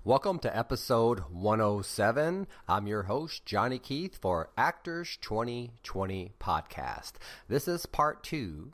Welcome to episode 107. I'm your host, Johnny Keatth, for Actors 2020 podcast. This is part 2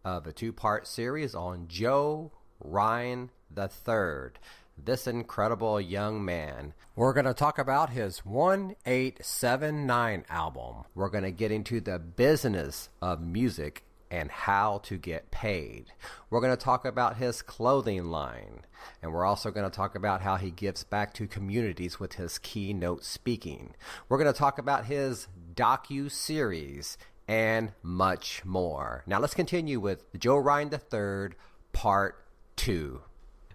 of a 2-part series on Joe Ryan III, this incredible young man. We're going to talk about his 1879 album. We're going to get into the business of music and how to get paid. We're going to talk about his clothing line, and we're also going to talk about how he gives back to communities with his keynote speaking. We're going to talk about his Docu-series and much more. Now let's continue with Joe Ryan III, part 2.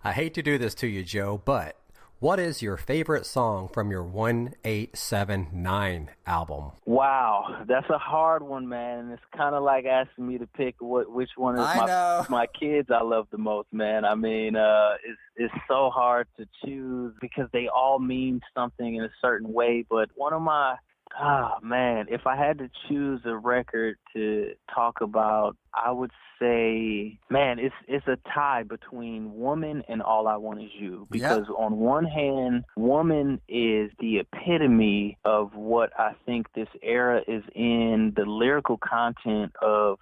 I hate to do this to you, Joe, but what is your favorite song from your 1879 album? Wow, that's a hard one, man. It's kind of like asking me to pick which one is my kids I love the most, man. I mean, it's so hard to choose because they all mean something in a certain way. But one of my, if I had to choose a record to talk about, I would say, man, it's a tie between Woman and All I Want Is You. Because on one hand, Woman is the epitome of what I think this era is in, the lyrical content of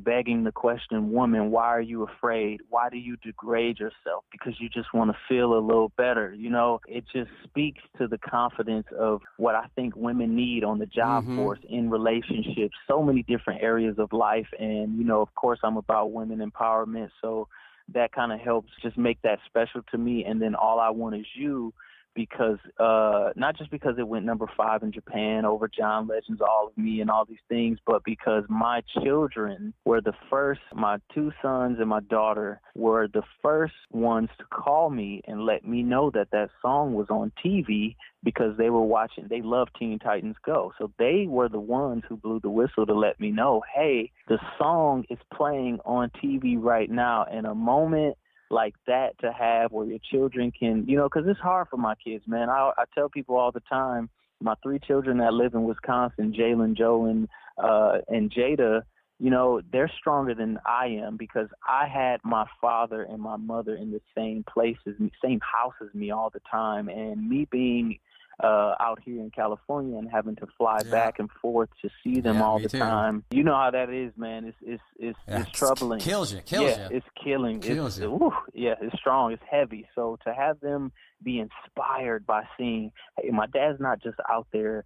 begging the question, woman, why are you afraid? Why do you degrade yourself? Because you just want to feel a little better. You know, it just speaks to the confidence of what I think women need on the job force in relationships, so many different areas of life. And, you know, of course, I'm about women empowerment, so that kind of helps just make that special to me. And then All I Want Is You, because not just because it went number 5 in Japan over John Legend's All of Me and all these things, but because my children were the first, my 2 sons and my daughter were the first ones to call me and let me know that that song was on TV because they were watching, they love Teen Titans Go. So they were the ones who blew the whistle to let me know, hey, the song is playing on TV right now. And a moment like that to have where your children can, you know, because it's hard for my kids, man. I tell people all the time, my 3 children that live in Wisconsin, Jalen, Joe, and Jada, you know, they're stronger than I am because I had my father and my mother in the same places, same house as me all the time. And me being out here in California and having to fly back and forth to see them all the time. You know how that is, man. It's troubling. Kills you. It's killing. It's strong. It's heavy. So to have them be inspired by seeing, hey, my dad's not just out there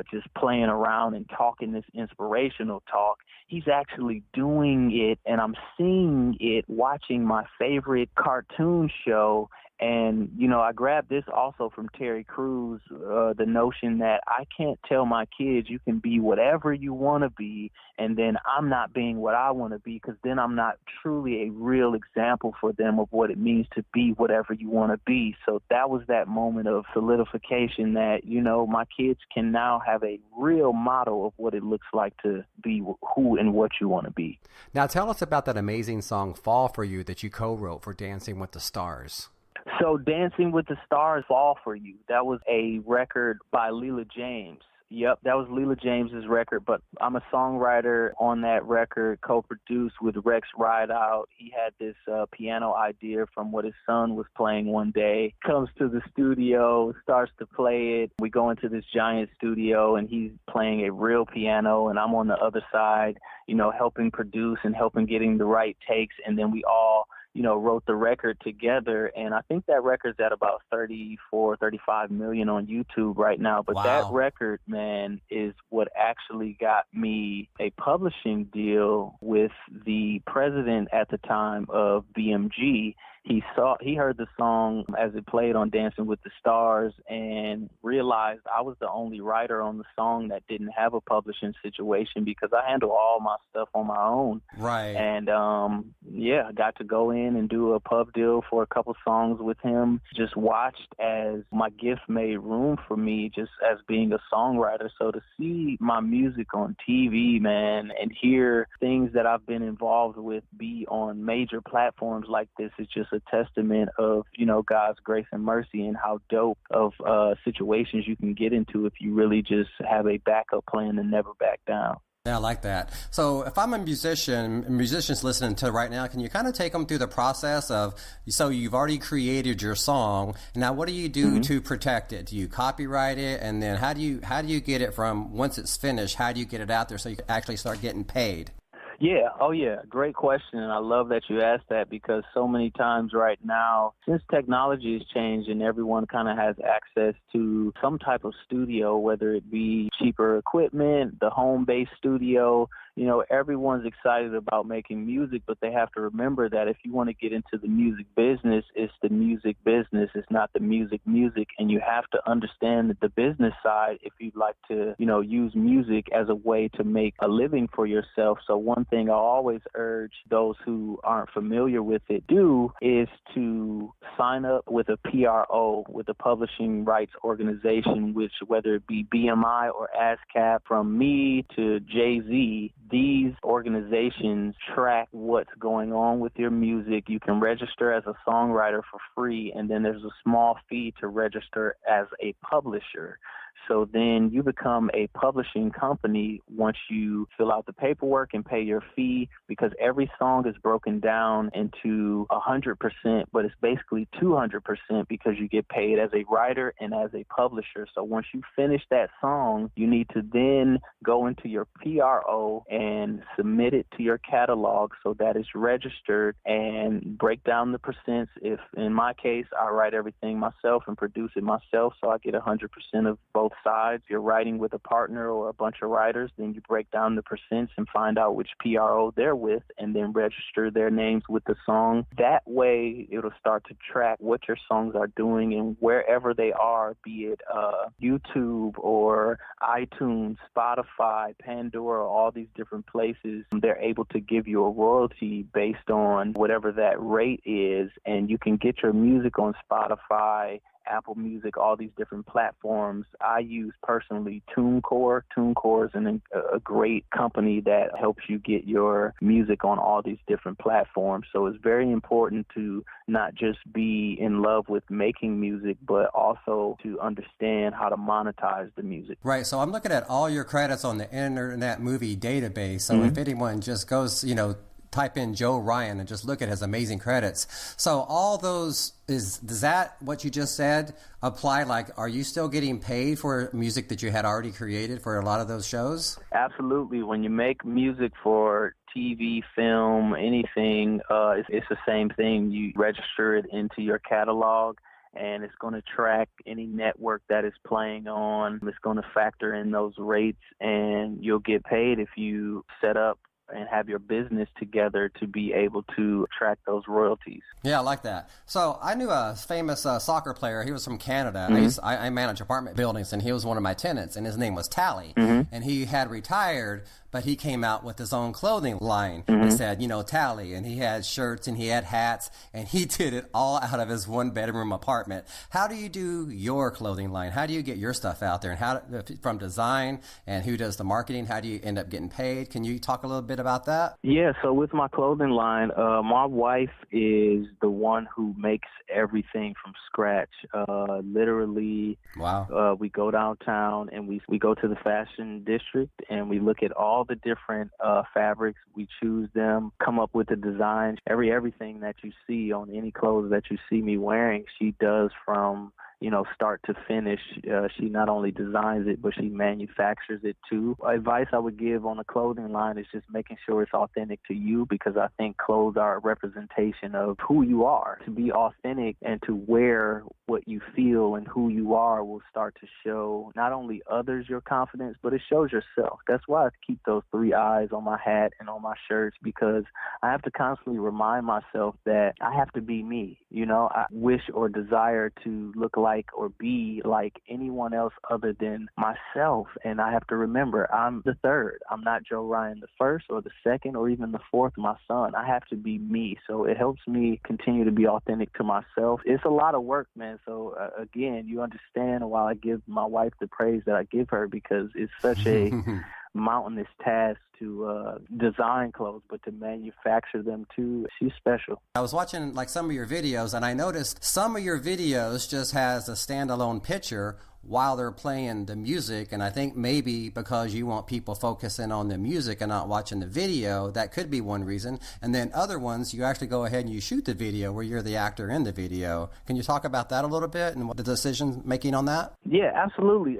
just playing around and talking this inspirational talk. He's actually doing it, and I'm seeing it watching my favorite cartoon show. And, you know, I grabbed this also from Terry Crews, the notion that I can't tell my kids you can be whatever you want to be, and then I'm not being what I want to be, because then I'm not truly a real example for them of what it means to be whatever you want to be. So that was that moment of solidification that, you know, my kids can now have a real model of what it looks like to be who and what you want to be. Now tell us about that amazing song, Fall For You, that you co-wrote for Dancing with the Stars. So Dancing with the Stars, Fall For You, that was a record by Leela James. Yep, that was Leela James's record, but I'm a songwriter on that record, co-produced with Rex Rideout. He had this piano idea from what his son was playing one day. Comes to the studio, starts to play it. We go into this giant studio, and he's playing a real piano, and I'm on the other side, you know, helping produce and helping getting the right takes, and then we all, you know, wrote the record together. And I think that record's at about 35 million on YouTube right now. But that record, man, is what actually got me a publishing deal with the president at the time of BMG. He heard the song as it played on Dancing with the Stars and realized I was the only writer on the song that didn't have a publishing situation because I handle all my stuff on my own. Right. And, I got to go in and do a pub deal for a couple songs with him. Just watched as my gift made room for me just as being a songwriter. So to see my music on TV, man, and hear things that I've been involved with be on major platforms like this is just a testament of, you know, God's grace and mercy and how dope of situations you can get into if you really just have a backup plan and never back down. Yeah, I like that. So if I'm a musicians listening to right now, can you kind of take them through the process of, so you've already created your song, now what do you do to protect it? Do you copyright it? And then how do you get it from, once it's finished, how do you get it out there so you can actually start getting paid? Yeah. Oh, yeah. Great question. And I love that you asked that, because so many times right now, since technology has changed and everyone kind of has access to some type of studio, whether it be cheaper equipment, the home-based studio, everyone's excited about making music, but they have to remember that if you want to get into the music business, it's the music business. It's not the music. And you have to understand that the business side, if you'd like to, use music as a way to make a living for yourself. So one thing I always urge those who aren't familiar with it do is to sign up with a PRO, with a publishing rights organization, which whether it be BMI or ASCAP, from me to Jay-Z, these organizations track what's going on with your music. You can register as a songwriter for free, and then there's a small fee to register as a publisher. So then you become a publishing company once you fill out the paperwork and pay your fee, because every song is broken down into 100%, but it's basically 200% because you get paid as a writer and as a publisher. So once you finish that song, you need to then go into your PRO and submit it to your catalog so that it's registered, and break down the percents. If in my case, I write everything myself and produce it myself, so I get 100% of both sides. If you're writing with a partner or a bunch of writers, then you break down the percents and find out which PRO they're with, and then register their names with the song. That way, it'll start to track what your songs are doing, and wherever they are, be it YouTube or iTunes, Spotify, Pandora, all these different places, they're able to give you a royalty based on whatever that rate is, and you can get your music on Spotify, Apple Music, all these different platforms. I use personally TuneCore. TuneCore is a great company that helps you get your music on all these different platforms. So it's very important to not just be in love with making music, but also to understand how to monetize the music. Right. So I'm looking at all your credits on the Internet Movie Database. So if anyone just goes, type in Joe Ryan and just look at his amazing credits. So all those, does that, what you just said, apply? Like, are you still getting paid for music that you had already created for a lot of those shows? Absolutely. When you make music for TV, film, anything, it's the same thing. You register it into your catalog, and it's going to track any network that is playing on. It's going to factor in those rates, and you'll get paid if you set up and have your business together to be able to track those royalties. Yeah, I like that. So I knew a famous soccer player. He was from Canada. I manage apartment buildings, and he was one of my tenants, and his name was Tally. And he had retired, but he came out with his own clothing line and said, Tally, and he had shirts and he had hats, and he did it all out of his one-bedroom apartment. How do you do your clothing line? How do you get your stuff out there? And how, from design, and who does the marketing? How do you end up getting paid? Can you talk a little bit about that? Yeah, so with my clothing line, my wife is the one who makes everything from scratch. Literally, wow. We go downtown and we go to the fashion district, and we look at all the different fabrics. We choose them, come up with the design. Everything that you see on any clothes that you see me wearing, she does from start to finish. She not only designs it, but she manufactures it too. Advice I would give on the clothing line is just making sure it's authentic to you, because I think clothes are a representation of who you are. To be authentic and to wear what you feel and who you are will start to show not only others your confidence, but it shows yourself. That's why I keep those 3 eyes on my hat and on my shirts, because I have to constantly remind myself that I have to be me. I wish or desire to look like or be like anyone else other than myself. And I have to remember I'm the third. I'm not Joe Ryan the first or the second or even the fourth, my son. I have to be me. So it helps me continue to be authentic to myself. It's a lot of work, man. So again, you understand why I give my wife the praise that I give her, because it's such a mountainous task to design clothes, but to manufacture them too, she's special. I was watching some of your videos, and I noticed some of your videos just has a standalone picture, while they're playing the music. And I think maybe because you want people focusing on the music and not watching the video, that could be one reason. And then other ones, you actually go ahead and you shoot the video where you're the actor in the video. Can you talk about that a little bit and what the decision making on that? Yeah, absolutely.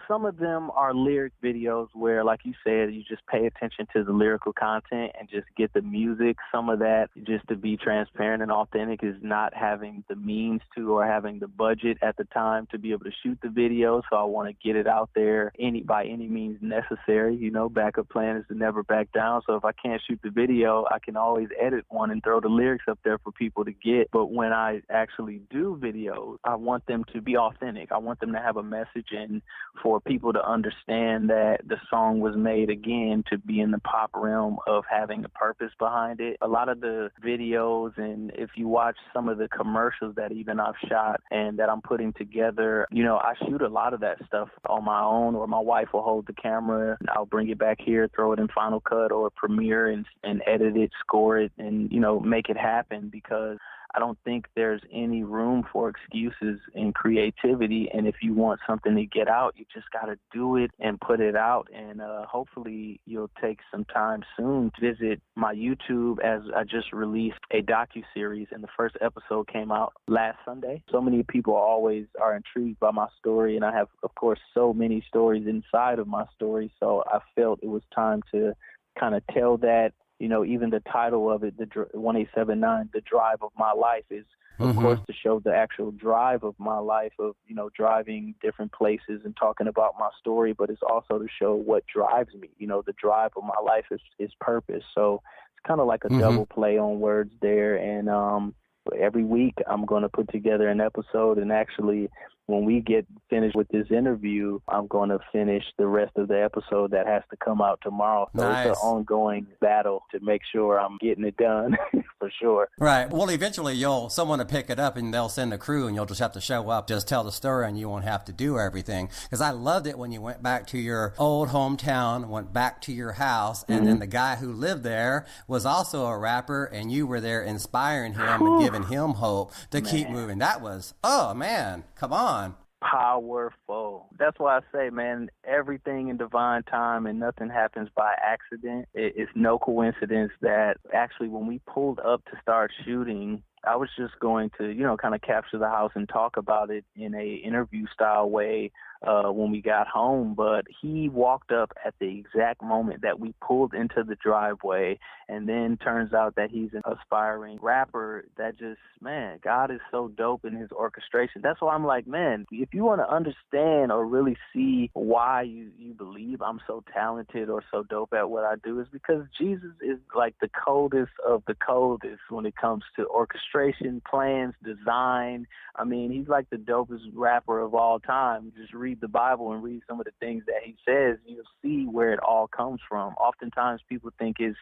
Some of them are lyric videos where, like you said, you just pay attention to the lyrical content and just get the music. Some of that, just to be transparent and authentic, is not having the means to or having the budget at the time to be able to shoot the video. So I want to get it out there by any means necessary. Backup plan is to never back down. So if I can't shoot the video, I can always edit one and throw the lyrics up there for people to get. But when I actually do videos, I want them to be authentic. I want them to have a message and for people to understand that the song was made, again, to be in the pop realm of having a purpose behind it. A lot of the videos, and if you watch some of the commercials that even I've shot and that I'm putting together, I shoot a lot of that stuff on my own, or my wife will hold the camera and I'll bring it back here, throw it in Final Cut or Premiere and edit it, score it, and, make it happen, because I don't think there's any room for excuses in creativity. And if you want something to get out, you just got to do it and put it out. And hopefully you'll take some time soon to visit my YouTube, as I just released a Docu-series, and the first episode came out last Sunday. So many people always are intrigued by my story, and I have, of course, so many stories inside of my story. So I felt it was time to kind of tell that. Even the title of it, the 1879, The Drive of My Life, is, of course, to show the actual drive of my life of, driving different places and talking about my story, but it's also to show what drives me. The drive of my life is purpose. So it's kind of like a double play on words there. And every week I'm going to put together an episode, and actually when we get finished with this interview, I'm going to finish the rest of the episode that has to come out tomorrow. So It's an ongoing battle to make sure I'm getting it done for sure. Right. Well, eventually someone will pick it up and they'll send a crew, and you'll just have to show up, just tell the story, and you won't have to do everything. Because I loved it when you went back to your old hometown, went back to your house, and then the guy who lived there was also a rapper, and you were there inspiring him and giving him hope to keep moving. That was, oh man, come on. Powerful. That's why I say, man, everything in divine time, and nothing happens by accident. It's no coincidence that actually when we pulled up to start shooting, I was just going to, kind of capture the house and talk about it in a interview style way when we got home. But he walked up at the exact moment that we pulled into the driveway, and then turns out that he's an aspiring rapper. That just, man, God is so dope in his orchestration. That's why I'm like, man, if you want to understand or really see why you believe I'm so talented or so dope at what I do, is because Jesus is like the coldest of the coldest when it comes to orchestration, plans, design. I mean, he's like the dopest rapper of all time. Just read the Bible and read some of the things that he says, you'll see where it all comes from. Oftentimes people think it's,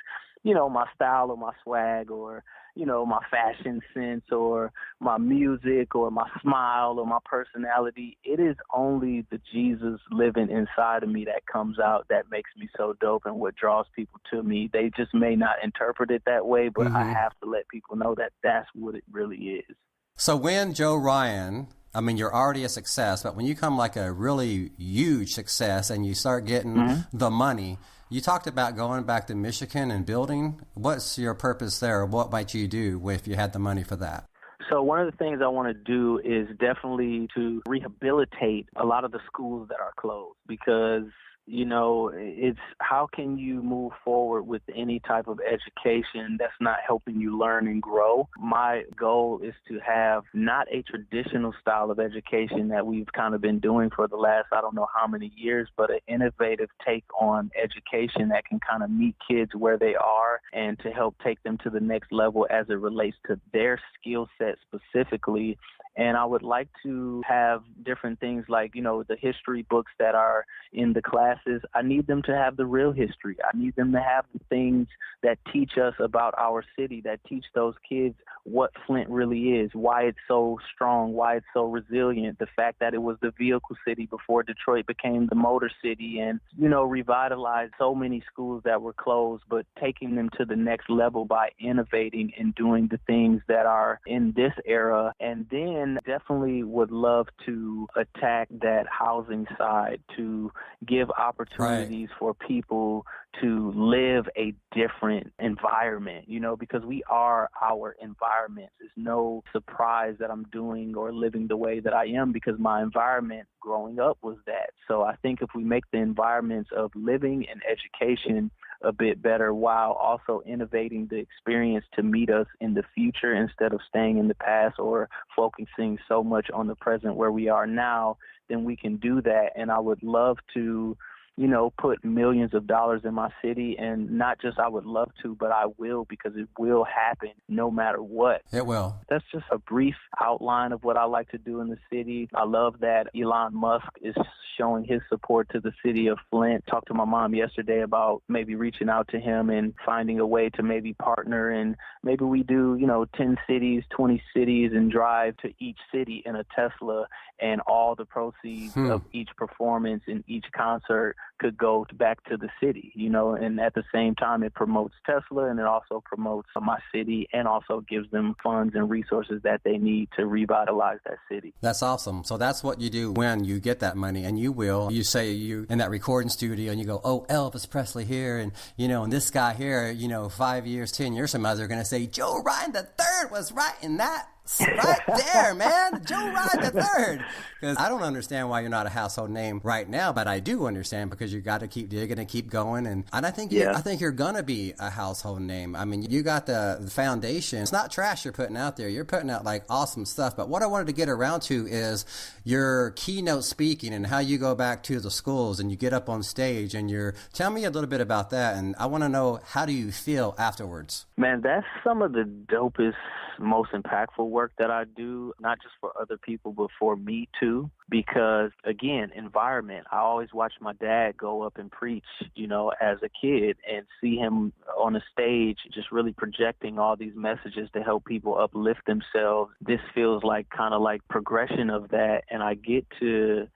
my style or my swag or, my fashion sense or my music or my smile or my personality. It is only the Jesus living inside of me that comes out that makes me so dope and what draws people to me. They just may not interpret it that way, but I have to let people know that that's what it really is. So when Joe Ryan, I mean, you're already a success, but when you come like a really huge success and you start getting the money, you talked about going back to Michigan and building. What's your purpose there? What might you do if you had the money for that? So one of the things I want to do is definitely to rehabilitate a lot of the schools that are closed, because it's how can you move forward with any type of education that's not helping you learn and grow? My goal is to have not a traditional style of education that we've kind of been doing for the last, I don't know how many years, but an innovative take on education that can kind of meet kids where they are and to help take them to the next level as it relates to their skill set specifically. And I would like to have different things like, the history books that are in the classes. I need them to have the real history. I need them to have the things that teach us about our city, that teach those kids what Flint really is, why it's so strong, why it's so resilient, the fact that it was the vehicle city before Detroit became the motor city, and, revitalized so many schools that were closed, but taking them to the next level by innovating and doing the things that are in this era. And then and definitely would love to attack that housing side, to give opportunities for people to live a different environment, because we are our environments. It's no surprise that I'm doing or living the way that I am because my environment growing up was that. So I think if we make the environments of living and education a bit better while also innovating the experience to meet us in the future instead of staying in the past or focusing so much on the present where we are now, then we can do that. And I would love to put millions of dollars in my city, and not just I would love to, but I will, because it will happen no matter what. It will. That's just a brief outline of what I like to do in the city. I love that Elon Musk is showing his support to the city of Flint. Talked to my mom yesterday about maybe reaching out to him and finding a way to maybe partner, and maybe we do, 10 cities, 20 cities, and drive to each city in a Tesla, and all the proceeds of each performance and each concert could go back to the city, and at the same time it promotes Tesla, and it also promotes my city, and also gives them funds and resources that they need to revitalize that city. That's awesome. So that's what you do when you get that money, and you say you in that recording studio and you go, oh, Elvis Presley here, and and this guy here, 5 years, 10 years from now, they're going to say Joe Ryan the Third was writing that. Right there, man. Joe Ryan the Third. Because I don't understand why you're not a household name right now, but I do understand, because you got to keep digging and keep going. And I think you're gonna be a household name. I mean, you got the foundation. It's not trash you're putting out there. You're putting out like awesome stuff. But what I wanted to get around to is your keynote speaking and how you go back to the schools and you get up on stage and tell me a little bit about that. And I want to know, how do you feel afterwards? Man, that's some of the dopest, most impactful work that I do, not just for other people, but for me too. Because again, environment. I always watched my dad go up and preach, as a kid, and see him on a stage just really projecting all these messages to help people uplift themselves. This feels like kind of like progression of that. And I get to,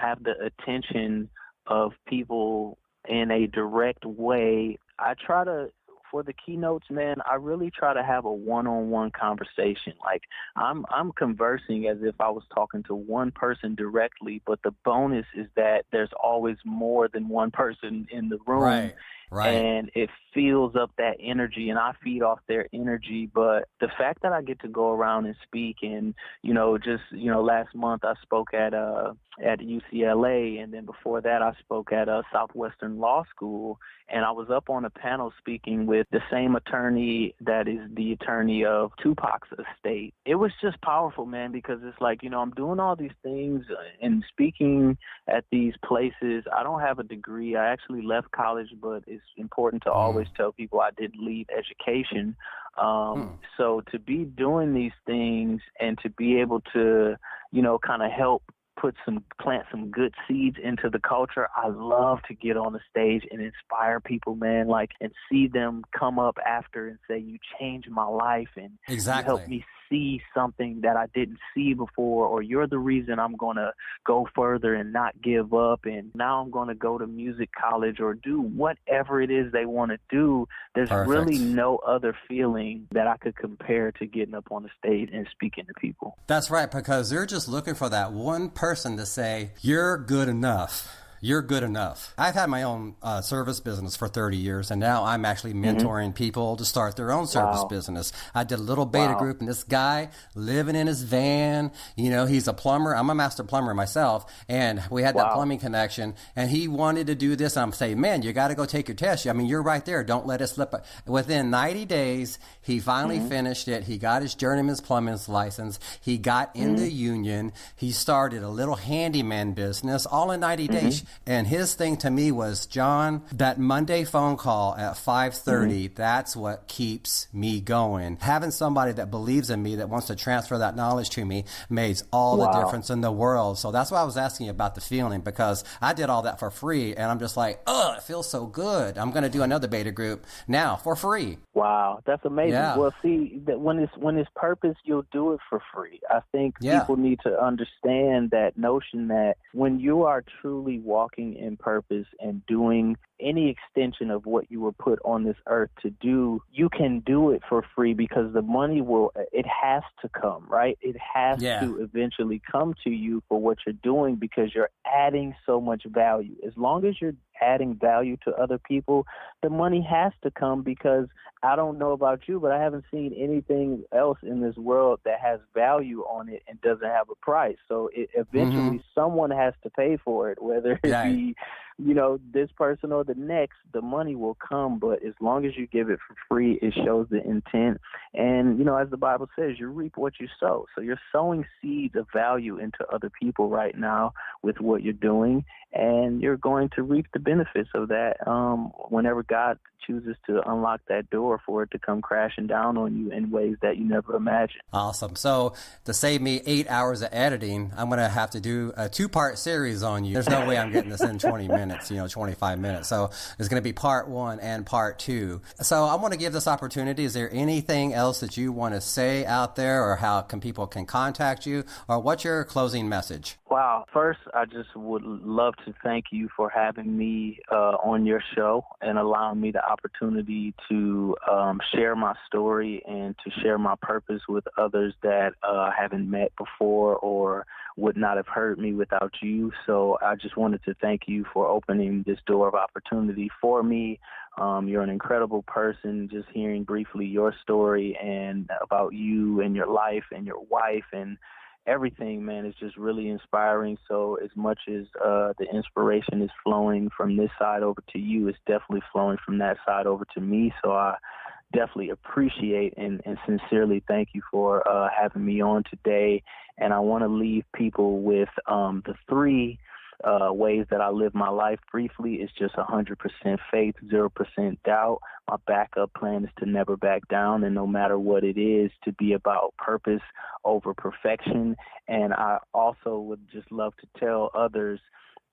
have the attention of people in a direct way. I try to, for the keynotes, man, I really try to have a one-on-one conversation. Like I'm conversing as if I was talking to one person directly, but the bonus is that there's always more than one person in the room. Right. And it fills up that energy, and I feed off their energy. But the fact that I get to go around and speak, and last month I spoke at UCLA, and then before that I spoke at Southwestern Law School, and I was up on a panel speaking with the same attorney that is the attorney of Tupac's estate. It was just powerful, man, because it's like, I'm doing all these things and speaking at these places. I don't have a degree. I actually left college, but it's important to always tell people I did leave education. So to be doing these things and to be able to, kind of help plant some good seeds into the culture. I love to get on the stage and inspire people, man, and see them come up after and say, you changed my life, and exactly. You helped me see something that I didn't see before, or you're the reason I'm going to go further and not give up, and now I'm going to go to music college or do whatever it is they want to do. There's really no other feeling that I could compare to getting up on the stage and speaking to people. That's right, because they're just looking for that one person to say, you're good enough. You're good enough. I've had my own service business for 30 years, and now I'm actually mentoring people to start their own service business. I did a little beta group, and this guy living in his van, he's a plumber. I'm a master plumber myself, and we had that plumbing connection, and he wanted to do this. I'm saying, man, you got to go take your test. I mean, you're right there. Don't let it slip. Within 90 days, he finally finished it. He got his journeyman's plumbing license. He got in the union. He started a little handyman business, all in 90 days. And his thing to me was, John, that Monday phone call at 5:30, that's what keeps me going. Having somebody that believes in me, that wants to transfer that knowledge to me, makes all the difference in the world. So that's why I was asking you about the feeling, because I did all that for free, and I'm just like, it feels so good. I'm going to do another beta group now for free. Wow, that's amazing. Yeah. Well, see, that when it's purpose, you'll do it for free. I think people need to understand that notion that when you are truly walking walking in purpose and doing any extension of what you were put on this earth to do, you can do it for free because the money it has to come, right? It has to eventually come to you for what you're doing because you're adding so much value. As long as you're adding value to other people, the money has to come because I don't know about you, but I haven't seen anything else in this world that has value on it and doesn't have a price. So eventually someone has to pay for it, whether it be, this person or the next, the money will come. But as long as you give it for free, it shows the intent. And, as the Bible says, you reap what you sow. So you're sowing seeds of value into other people right now with what you're doing, and you're going to reap the benefits of that whenever God chooses to unlock that door for it to come crashing down on you in ways that you never imagined. Awesome. So to save me 8 hours of editing, I'm going to have to do a 2-part series on you. There's no way I'm getting this in 20 minutes, 25 minutes. So there's going to be part 1 and part 2. So I want to give this opportunity. Is there anything else that you want to say out there, or how people can contact you, or what's your closing message? Wow. First, I just would love to thank you for having me on your show and allowing me the opportunity to share my story and to share my purpose with others that I haven't met before or would not have heard me without you. So I just wanted to thank you for opening this door of opportunity for me. You're an incredible person. Just hearing briefly your story and about you and your life and your wife and everything, man, is just really inspiring. So as much as the inspiration is flowing from this side over to you, it's definitely flowing from that side over to me. So I definitely appreciate and sincerely thank you for having me on today. And I want to leave people with the 3 ways that I live my life briefly. Is just 100% faith, 0% doubt. My backup plan is to never back down, and no matter what it is, to be about purpose over perfection. And I also would just love to tell others,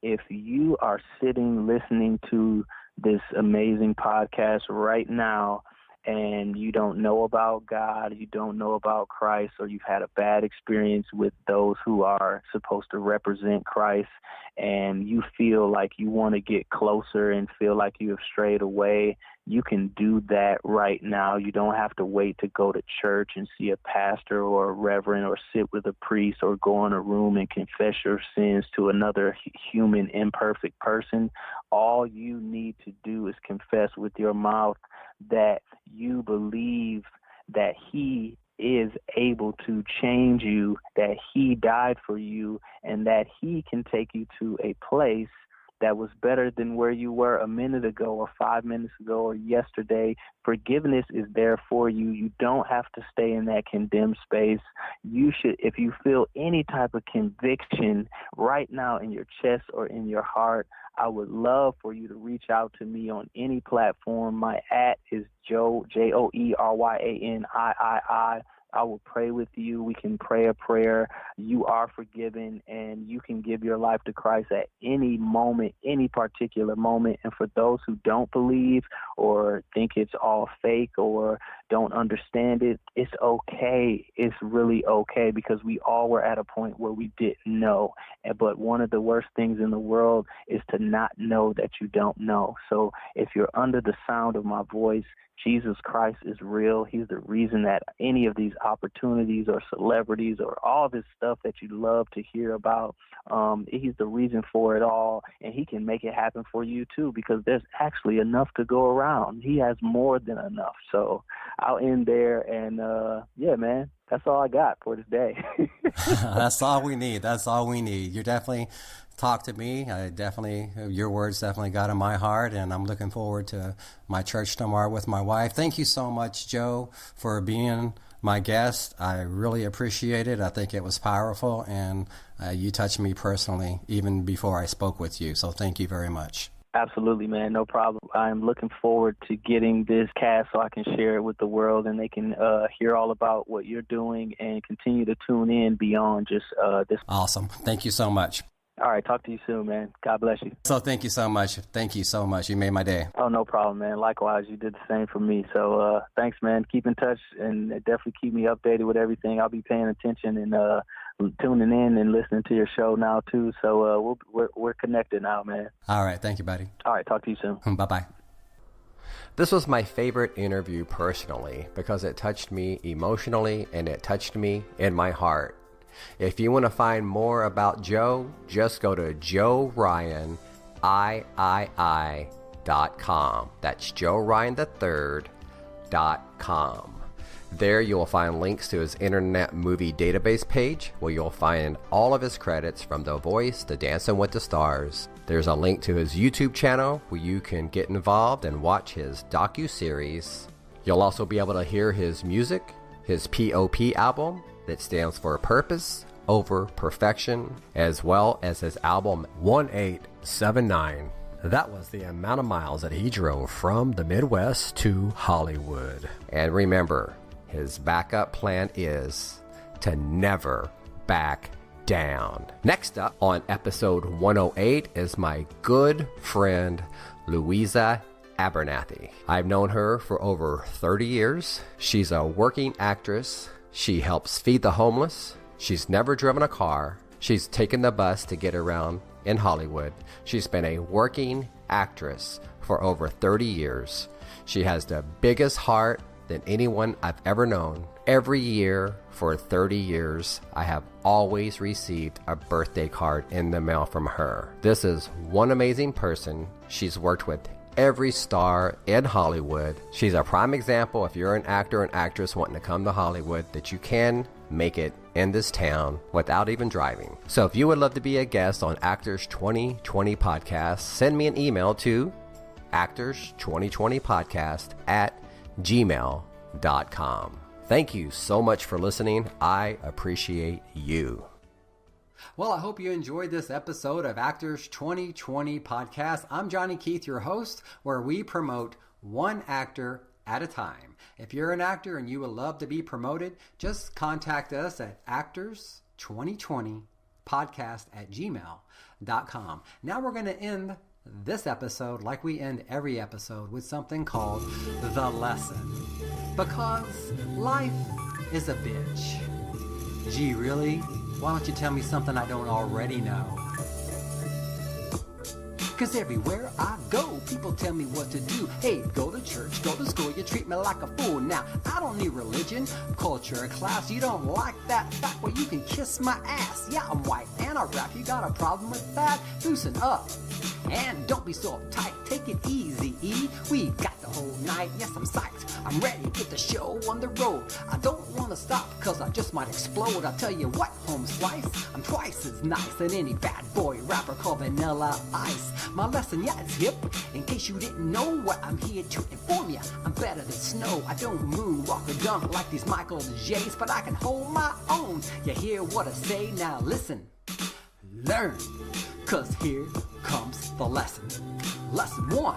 if you are sitting listening to this amazing podcast right now and you don't know about God, you don't know about Christ, or you've had a bad experience with those who are supposed to represent Christ, and you feel like you want to get closer and feel like you have strayed away, you can do that right now. You don't have to wait to go to church and see a pastor or a reverend or sit with a priest or go in a room and confess your sins to another human, imperfect person. All you need to do is confess with your mouth that you believe that he is able to change you, that he died for you, and that he can take you to a place that was better than where you were a minute ago or 5 minutes ago or yesterday. Forgiveness is there for you. You don't have to stay in that condemned space. You should, if you feel any type of conviction right now in your chest or in your heart, I would love for you to reach out to me on any platform. My @ is Joe, JoeRyanii. I will pray with you. We can pray a prayer. You are forgiven, and you can give your life to Christ at any moment, any particular moment. And for those who don't believe or think it's all fake or don't understand it, it's okay. It's really okay, because we all were at a point where we didn't know. But one of the worst things in the world is to not know that you don't know. So if you're under the sound of my voice, Jesus Christ is real. He's the reason that any of these opportunities or celebrities or all this stuff that you love to hear about, he's the reason for it all, and he can make it happen for you too, because there's actually enough to go around. He has more than enough. So I'll end there, and yeah, man, that's all I got for this day. That's all we need. That's all we need. You definitely talk to me. Your words definitely got in my heart, and I'm looking forward to my church tomorrow with my wife. Thank you so much, Joe, for being my guest. I really appreciate it. I think it was powerful, and you touched me personally even before I spoke with you. So thank you very much. Absolutely, man. No problem. I'm looking forward to getting this cast so I can share it with the world, and they can hear all about what you're doing and continue to tune in beyond just this. Awesome. Thank you so much. All right. Talk to you soon, man. God bless you. So thank you so much. Thank you so much. You made my day. Oh, no problem, man. Likewise, you did the same for me. So thanks, man. Keep in touch and definitely keep me updated with everything. I'll be paying attention and tuning in and listening to your show now too. So we're connected now, man. All right, thank you, buddy. All right, talk to you soon. Bye-bye. This was my favorite interview personally because it touched me emotionally and it touched me in my heart. If you want to find more about Joe, just go to JoeRyanIII.com. That's JoeRyan3rd.com. There you will find links to his Internet Movie Database page where you'll find all of his credits from The Voice to Dancing with the Stars. There's a link to his YouTube channel where you can get involved and watch his Docu-series. You'll also be able to hear his music, his POP album that stands for Purpose Over Perfection, as well as his album 1879. That was the amount of miles that he drove from the Midwest to Hollywood. And remember, his backup plan is to never back down. Next up on episode 108 is my good friend, Louisa Abernathy. I've known her for over 30 years. She's a working actress. She helps feed the homeless. She's never driven a car. She's taken the bus to get around in Hollywood. She's been a working actress for over 30 years. She has the biggest heart than anyone I've ever known. Every year for 30 years, I have always received a birthday card in the mail from her. This is one amazing person. She's worked with every star in Hollywood. She's a prime example if you're an actor and actress wanting to come to Hollywood that you can make it in this town without even driving. So if you would love to be a guest on Actors 2020 Podcast, send me an email to actors2020podcast@gmail.com. Thank you so much for listening. I appreciate you. Well, I hope you enjoyed this episode of Actors 2020 Podcast. I'm Johnny Keatth, your host, where we promote one actor at a time. If you're an actor and you would love to be promoted, just contact us at actors2020podcast@gmail.com. Now we're going to end this episode like we end every episode with something called The Lesson. Because life is a bitch. Gee, really? Why don't you tell me something I don't already know? Cause everywhere I go, people tell me what to do. Hey, go to church, go to school, you treat me like a fool. Now, I don't need religion, culture, or class. You don't like that fact? Well, you can kiss my ass. Yeah, I'm white and I rap. You got a problem with that? Loosen up. And don't be so uptight, take it easy, E. We got the whole night, yes, I'm psyched. I'm ready to get the show on the road. I don't want to stop, cause I just might explode. I'll tell you what, home slice, I'm twice as nice than any bad boy rapper called Vanilla Ice. My lesson, yeah, it's hip. In case you didn't know what I'm here to inform ya, I'm better than snow. I don't moonwalk or dunk like these Michael J's, but I can hold my own. You hear what I say? Now listen, learn. Cause here comes the lesson. Lesson 1.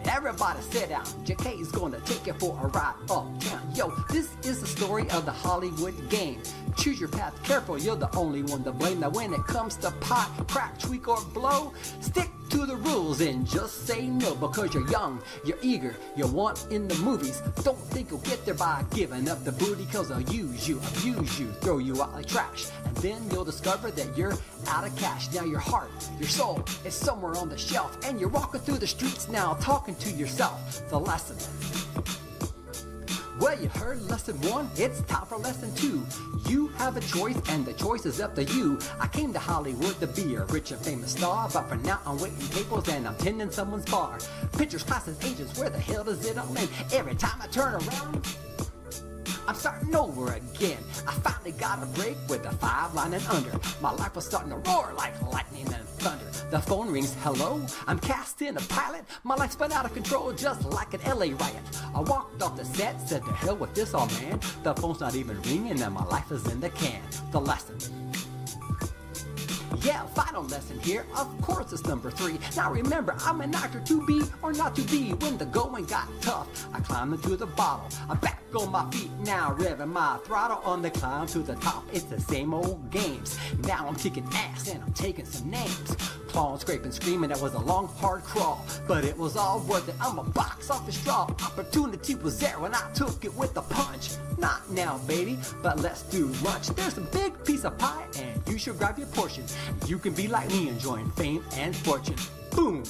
Everybody sit down. JK is gonna take you for a ride uptown. Yo, this is the story of the Hollywood game. Choose your path careful, you're the only one to blame. Now when it comes to pot, crack, tweak, or blow, stick to the rules and just say no. Because you're young, you're eager, you want in the movies. Don't think you'll get there by giving up the booty. Cause they'll use you, abuse you, throw you out like trash. And then you'll discover that you're out of cash. Now your heart, your soul is somewhere on the shelf. And you're walking through the streets now talking to yourself. The lesson. Well, you heard lesson 1, it's time for lesson 2. You have a choice and the choice is up to you. I came to Hollywood to be a rich and famous star, but for now I'm waiting tables and I'm tending someone's bar. Pictures, classes, agents, where the hell does it all end? Every time I turn around, I'm starting over again. I finally got a break with a 5 line and under. My life was starting to roar like lightning and thunder. The phone rings, hello? I'm cast in a pilot. My life's been out of control just like an LA riot. I walked off the set, said to hell with this, oh man. The phone's not even ringing and my life is in the can. The lesson. Yeah, final lesson here, of course it's number 3. Now remember, I'm an actor to be or not to be. When the going got tough, I climbed into the bottle. I'm back on my feet now, revving my throttle on the climb to the top. It's the same old games. Now I'm kicking ass and I'm taking some names. Clawing, scraping, screaming, that was a long, hard crawl, but it was all worth it. I'm a box off the straw. Opportunity was there when I took it with a punch. Not now, baby, but let's do lunch. There's a big piece of pie, and you should grab your portion. You can be like me, enjoying fame and fortune. Boom.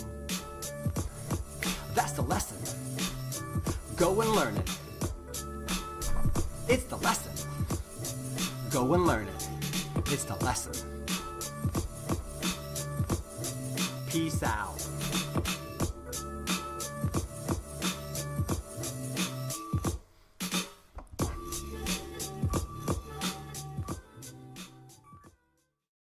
That's the lesson. Go and learn it. It's the lesson. Go and learn it. It's the lesson. Peace out.